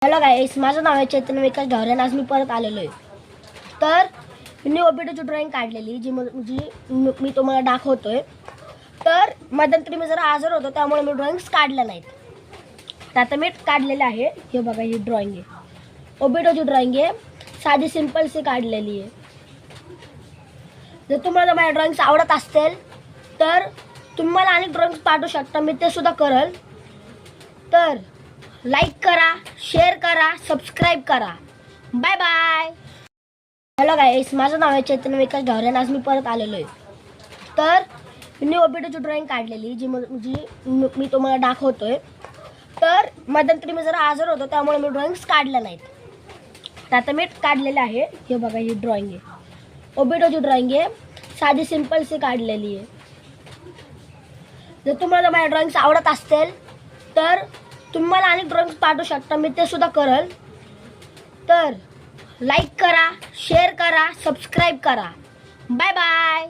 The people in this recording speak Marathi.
हॅलो गाईस, माझं नाव आहे चैतन्य विकास ढवरे आणि आज मी परत आलेलो आहे. तर मी ओबीडीची ड्रॉइंग काढलेली जी मी तुम्हाला दाखवतोय. तर मध्यंतरी मी जरा आजार होतो त्यामुळे मी ड्रॉइंग्स काढल्या नाहीत. तर आता मी काढलेले आहे. हे बघा, ही ड्रॉइंग आहे, ओबीडीची ड्रॉइंग आहे, साधी सिंपलशी काढलेली आहे. जर तुम्हाला माझ्या ड्रॉइंग्स आवडत असतील तर तुम्ही मला अनेक ड्रॉइंग्स पाठवू शकता, मी ते सुद्धा करेल. तर लाईक करा, शेअर करा, सबस्क्राईब करा. Bye bye. हॅलो गाईस, माझं नाव आहे चैतन्य विकास ढवरे आणि आज मी परत आलेलो आहे. तर मी ओबीडीची ड्रॉइंग काढलेली जी मी तुम्हाला दाखवतोय. तर मध्यंतरी मी जरा आजार होतो त्यामुळे मी ड्रॉइंग्स काढल्या नाहीत. तर आता मी काढलेले आहे. हे बघा, ही ड्रॉइंग आहे, ओबीडीची ड्रॉइंग आहे, साधी सिंपलशी काढलेली आहे. जर तुम्हाला माझ्या ड्रॉइंग्स आवडत असतील तर तुम्ही मला अनेक ड्रॉइंग्स पाठवू शकता, मी ते सुद्धा करेल. तर लाईक करा, शेअर करा, सबस्क्राईब करा. Bye bye.